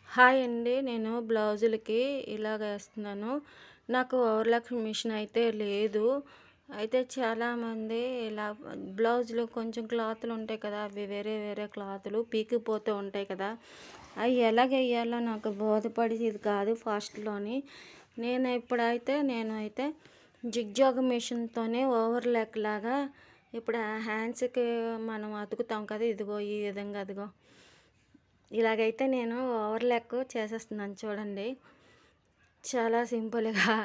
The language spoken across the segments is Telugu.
హాయ్ అండి. నేను బ్లౌజులకి ఇలాగ ఏస్తున్నాను. నాకు ఓవర్‌లాక్ మిషన్ అయితే లేదు. అయితే చాలామంది ఇలా బ్లౌజులు కొంచెం క్లాతులు ఉంటాయి కదా! అవి వేరే వేరే క్లాతులు పీకిపోతూ ఉంటాయి కదా! అవి ఎలాగెయ్యాలో నాకు బోధపడేది కాదు ఫస్ట్‌లోని. నేనైతే జిగ్‌జాగ్ మిషన్‌తోనే ఓవర్‌లాక్ లాగా ఇప్పుడు హ్యాండ్స్‌కి మనం అతుకుతాం కదా! ఇదిగో ఈ విధంగా అదిగో ఇలాగైతే నేను ఓవర్‌లాక్ చేసేస్తున్నాను చూడండి. చాలా సింపుల్‌గా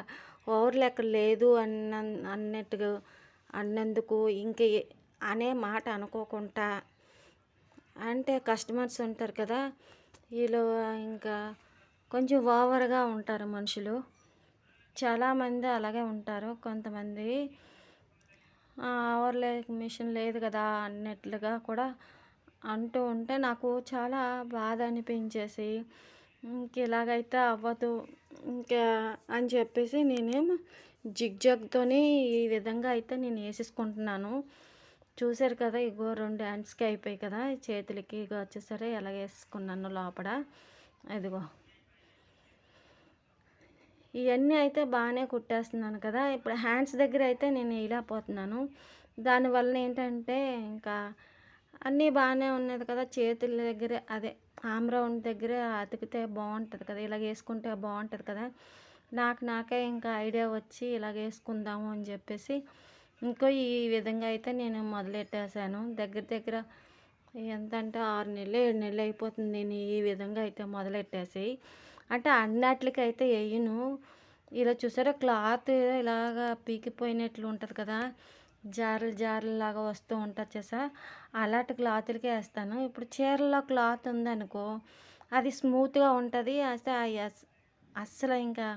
ఓవర్‌లాక్ లేదు అన్నట్టుగా అన్నందుకు ఇంక అనే మాట అనుకోకుండా అంటే కస్టమర్స్ ఉంటారు కదా! వీళ్ళు ఇంకా కొంచెం ఓవర్‌గా ఉంటారు మనుషులు. చాలామంది అలాగే ఉంటారు. కొంతమంది ఓవర్‌లాక్ మిషన్ లేదు కదా! అన్నట్లుగా కూడా అంటూ ఉంటే నాకు చాలా బాధ అనిపించేసి ఇలాగైతే అవ్వదు ఇంకా అని చెప్పేసి నేనేమో జిగ్‌జాగ్‌తోని ఈ విధంగా అయితే నేను ఏసేసుకుంటున్నాను. చూసారు కదా! ఇగో 2 హ్యాండ్స్‌కి అయిపోయాయి కదా! చేతులకి ఇగో చూసారా ఎలా ఏసుకున్నానో లోపల. ఇదిగో ఇవన్నీ అయితే బాగానే కుట్టేస్తున్నాను కదా! ఇప్పుడు హ్యాండ్స్ దగ్గర అయితే నేను వేయలేకపోతున్నాను. దానివల్ల ఏంటంటే ఇంకా అన్నీ బాగానే ఉన్నది కదా! చేతుల దగ్గర అదే ఆర్మ్ రౌండ్ దగ్గర అతికితే బాగుంటుంది కదా! ఇలాగ వేసుకుంటే బాగుంటుంది కదా! నాకే ఇంకా ఐడియా వచ్చి ఇలాగ వేసుకుందాము అని చెప్పేసి ఈ విధంగా అయితే నేను మొదలెట్టేసాను. దగ్గర దగ్గర ఎంతంటే 6 నెలలు 7 నెలలు అయిపోతుంది నేను ఈ విధంగా అయితే మొదలెట్టేసి. అంటే అన్నిట్లికైతే ఎయ్యను. ఇలా చూసారా క్లాత్ ఇలాగా పీకిపోయినట్లు ఉంటది కదా! జారలు జారలులాగా వస్తూ ఉంటది చూసా అలాంటి క్లాతులకే ఏస్తాను. ఇప్పుడు చీరల్లో క్లాత్ ఉందనుకో అది స్మూత్‌గా ఉంటది. అస్సలు ఇంకా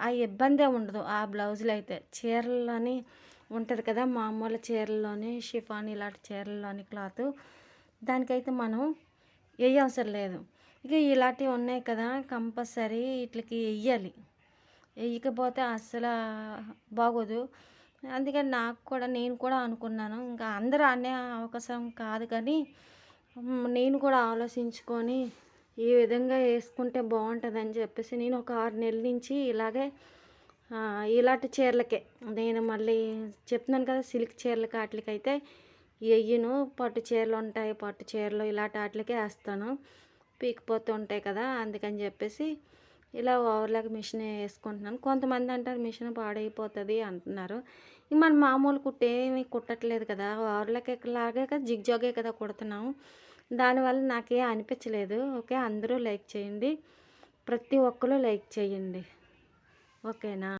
ఆ ఇబ్బందే ఉండదు ఆ బ్లౌజులైతే. చీరల్లోని ఉంటది కదా! మామూలు చీరల్లోని షిఫాన్ ఇలాంటి చీరల్లోని క్లాతు దానికైతే మనం ఎయ్యవసరం లేదు. ఇక ఇలాంటివి ఉన్నాయి కదా! కంపల్సరీ ఈట్లికి ఎయ్యాలి. ఎయ్యకపోతే అస్సల బాగోదు. అందుకని నేను కూడా అనుకున్నాను. ఇంకా అందరూ అనే అవకాశం కాదు కానీ నేను కూడా ఆలోచించుకొని ఈ విధంగా ఏసుకుంటే బావుంటదని చెప్పేసి నేను ఒక 6 నెలల నుంచి ఇలాగే ఇలాంటి చీరలకే నేను మళ్ళీ చెప్తున్నాను కదా! సిల్క్ చీరలకి ఆటిలకైతే ఎయ్యను. పట్టు చీరలుంటాయి. పట్టు చీరలు ఇలాంటి ఆటిలకే ఏస్తాను. పీకిపోతూ ఉంటాయి కదా! అందుకని చెప్పేసి ఇలా ఓవర్‌లాక్ మిషన్ ఏసుకుంటున్నాను. కొంతమంది అంటారు మిషన్ పాడైపోతది అంటున్నారు. మనం మామూలు కుట్టేమి కుట్టట్లేదు కదా! ఓవర్‌లాక్ లాగే కదా జిగ్‌జాగే కదా కుడుతున్నాము. దానివల్ల నాకేం అనిపించలేదు. ఓకే. అందరూ లైక్ చేయండి. ప్రతి ఒక్కరు లైక్ చేయండి. ఓకేనా?